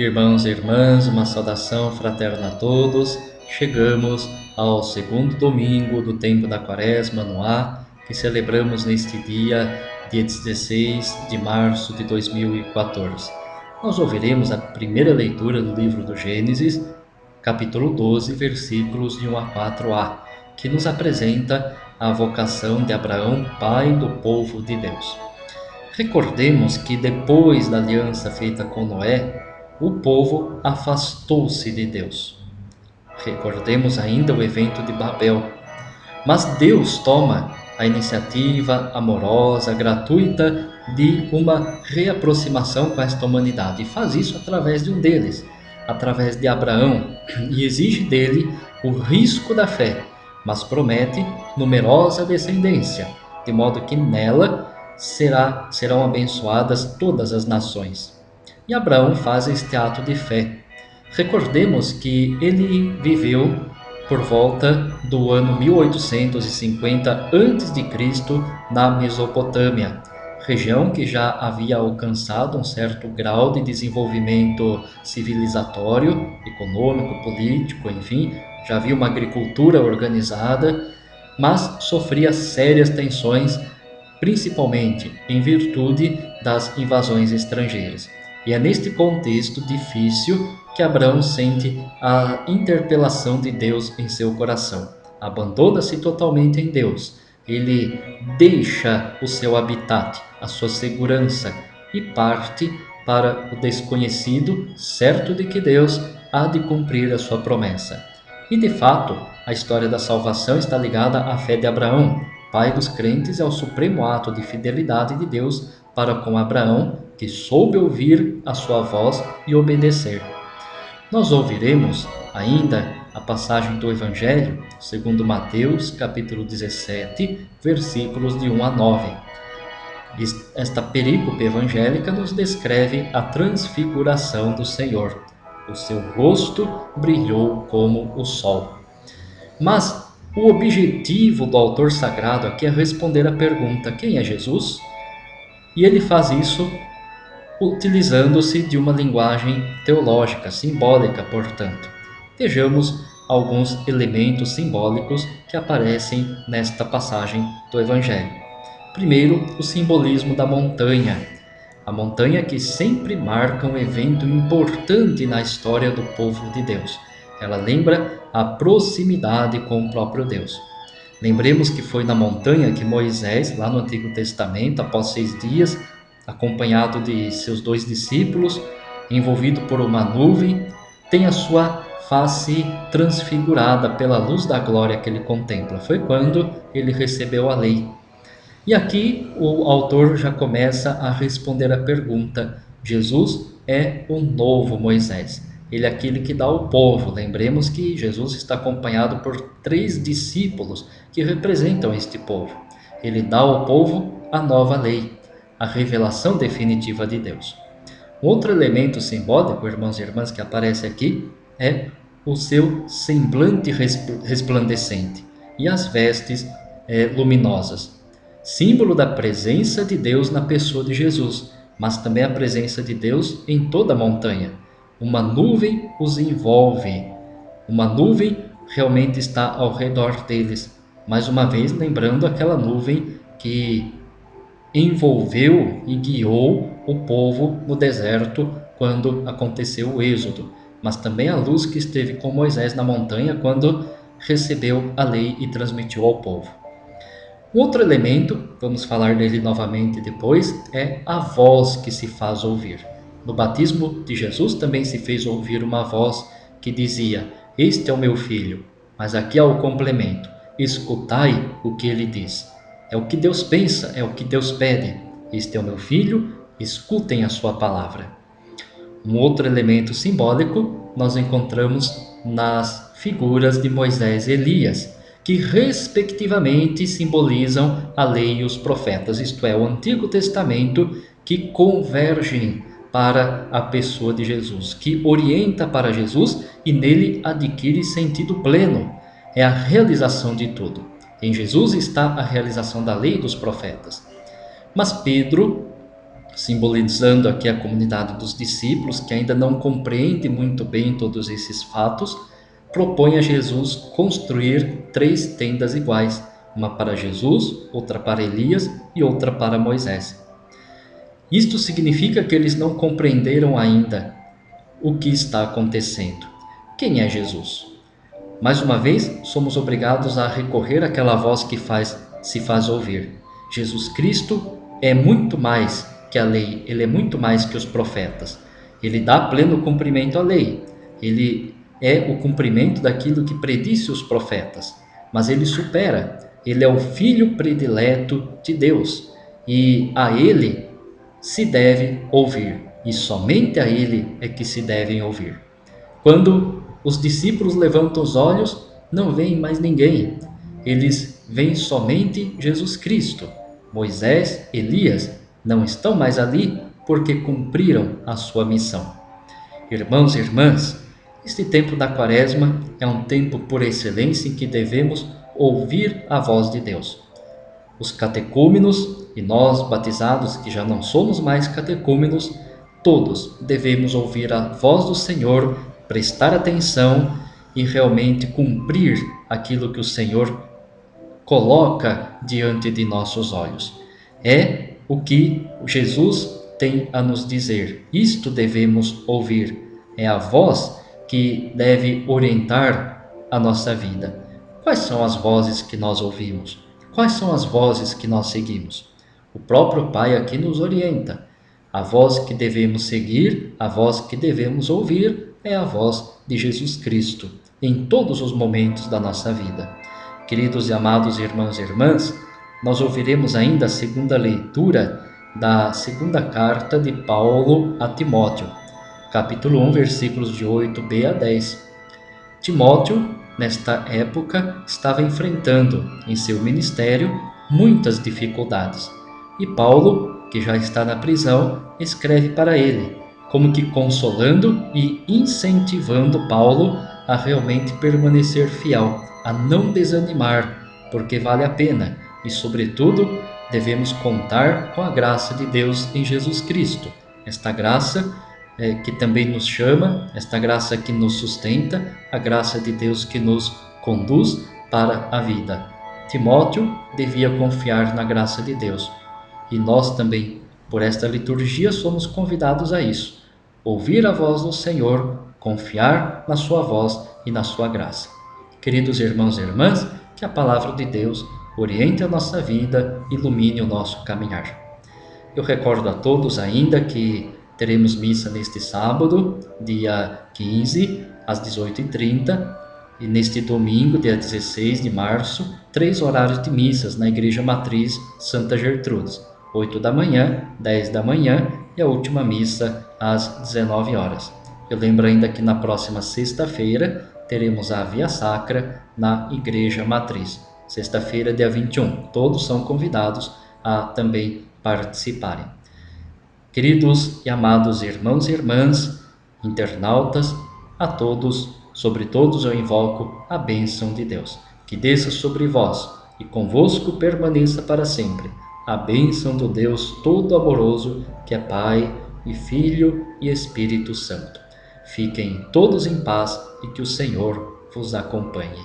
Irmãos e irmãs, uma saudação fraterna a todos. Chegamos ao segundo domingo do tempo da Quaresma no ar, que celebramos neste dia 16 de março de 2014. Nós ouviremos a primeira leitura do livro do Gênesis, capítulo 12, versículos de 1 a 4a, que nos apresenta a vocação de Abraão, pai do povo de Deus. Recordemos que depois da aliança feita com Noé, o povo afastou-se de Deus. Recordemos ainda o evento de Babel. Mas Deus toma a iniciativa amorosa, gratuita, de uma reaproximação com esta humanidade. E faz isso através de um deles, através de Abraão, e exige dele o risco da fé, mas promete numerosa descendência, de modo que nela serão abençoadas todas as nações. E Abraão faz este ato de fé. Recordemos que ele viveu por volta do ano 1850 a.C. na Mesopotâmia, região que já havia alcançado um certo grau de desenvolvimento civilizatório, econômico, político, enfim, já havia uma agricultura organizada, mas sofria sérias tensões, principalmente em virtude das invasões estrangeiras. E é neste contexto difícil que Abraão sente a interpelação de Deus em seu coração. Abandona-se totalmente em Deus. Ele deixa o seu habitat, a sua segurança, e parte para o desconhecido, certo de que Deus há de cumprir a sua promessa. E de fato, a história da salvação está ligada à fé de Abraão, pai dos crentes, e ao supremo ato de fidelidade de Deus para com Abraão, que soube ouvir a sua voz e obedecer. Nós ouviremos ainda a passagem do Evangelho, segundo Mateus, capítulo 17, versículos de 1 a 9. Esta perícope evangélica nos descreve a transfiguração do Senhor. O seu rosto brilhou como o sol. Mas o objetivo do autor sagrado aqui é responder à pergunta: quem é Jesus? E ele faz isso utilizando-se de uma linguagem teológica, simbólica, portanto. Vejamos alguns elementos simbólicos que aparecem nesta passagem do Evangelho. Primeiro, o simbolismo da montanha. A montanha que sempre marca um evento importante na história do povo de Deus. Ela lembra a proximidade com o próprio Deus. Lembremos que foi na montanha que Moisés, lá no Antigo Testamento, após 6 dias, acompanhado de seus 2 discípulos, envolvido por uma nuvem, tem a sua face transfigurada pela luz da glória que ele contempla. Foi quando ele recebeu a lei. E aqui o autor já começa a responder a pergunta: Jesus é o novo Moisés. Ele é aquele que dá ao povo. Lembremos que Jesus está acompanhado por 3 discípulos que representam este povo. Ele dá ao povo a nova lei, a revelação definitiva de Deus. Um outro elemento simbólico, irmãos e irmãs, que aparece aqui é o seu semblante resplandecente e as vestes luminosas. Símbolo da presença de Deus na pessoa de Jesus, mas também a presença de Deus em toda a montanha. Uma nuvem os envolve, uma nuvem realmente está ao redor deles. Mais uma vez, lembrando aquela nuvem que envolveu e guiou o povo no deserto quando aconteceu o êxodo, mas também a luz que esteve com Moisés na montanha quando recebeu a lei e transmitiu ao povo. Um outro elemento, vamos falar dele novamente depois, é a voz que se faz ouvir. No batismo de Jesus também se fez ouvir uma voz que dizia: "Este é o meu filho", mas aqui há o complemento: "Escutai o que ele diz". É o que Deus pensa, é o que Deus pede. Este é o meu filho, escutem a sua palavra. Um outro elemento simbólico nós encontramos nas figuras de Moisés e Elias, que respectivamente simbolizam a lei e os profetas, isto é, o Antigo Testamento, que convergem para a pessoa de Jesus, que orienta para Jesus e nele adquire sentido pleno. É a realização de tudo. Em Jesus está a realização da lei e dos profetas. Mas Pedro simbolizando aqui a comunidade dos discípulos, que ainda não compreende muito bem todos esses fatos, propõe a Jesus construir 3 tendas iguais, uma para Jesus, outra para Elias e outra para Moisés. Isto significa que eles não compreenderam ainda o que está acontecendo. Quem é Jesus? Mais uma vez, somos obrigados a recorrer àquela voz que se faz ouvir. Jesus Cristo é muito mais que a lei, ele é muito mais que os profetas. Ele dá pleno cumprimento à lei. Ele é o cumprimento daquilo que predisse os profetas, mas ele supera. Ele é o filho predileto de Deus e a ele se deve ouvir, e somente a ele é que se devem ouvir. Quando os discípulos levantam os olhos, não veem mais ninguém. Eles veem somente Jesus Cristo. Moisés, Elias não estão mais ali porque cumpriram a sua missão. Irmãos e irmãs, este tempo da Quaresma é um tempo por excelência em que devemos ouvir a voz de Deus. Os catecúmenos e nós, batizados, que já não somos mais catecúmenos, todos devemos ouvir a voz do Senhor, prestar atenção e realmente cumprir aquilo que o Senhor coloca diante de nossos olhos. É o que Jesus tem a nos dizer. Isto devemos ouvir. É a voz que deve orientar a nossa vida. Quais são as vozes que nós ouvimos? Quais são as vozes que nós seguimos? O próprio Pai aqui nos orienta. A voz que devemos seguir, a voz que devemos ouvir, é a voz de Jesus Cristo, em todos os momentos da nossa vida. Queridos e amados irmãos e irmãs, nós ouviremos ainda a segunda leitura da segunda carta de Paulo a Timóteo, capítulo 1, versículos de 8b a 10. Timóteo, nesta época, estava enfrentando em seu ministério muitas dificuldades. E Paulo, que já está na prisão, escreve para ele, como que consolando e incentivando Paulo a realmente permanecer fiel, a não desanimar, porque vale a pena e, sobretudo, devemos contar com a graça de Deus em Jesus Cristo. Esta graça que também nos chama, esta graça que nos sustenta, a graça de Deus que nos conduz para a vida. Timóteo devia confiar na graça de Deus. E nós também, por esta liturgia, somos convidados a isso. Ouvir a voz do Senhor, confiar na sua voz e na sua graça. Queridos irmãos e irmãs, que a palavra de Deus oriente a nossa vida, ilumine o nosso caminhar. Eu recordo a todos ainda que teremos missa neste sábado, dia 15, às 18h30, e neste domingo, dia 16 de março, 3 horários de missas na Igreja Matriz Santa Gertrudes, 8 da manhã, 10 da manhã e a última missa às 19 horas. Eu lembro ainda que na próxima sexta-feira teremos a Via Sacra na Igreja Matriz. Sexta-feira, dia 21. Todos são convidados a também participarem. Queridos e amados irmãos e irmãs, internautas, a todos, sobre todos eu invoco a bênção de Deus, que desça sobre vós e convosco permaneça para sempre a bênção do Deus Todo-Amoroso, que é Pai e Filho e Espírito Santo. Fiquem todos em paz e que o Senhor vos acompanhe.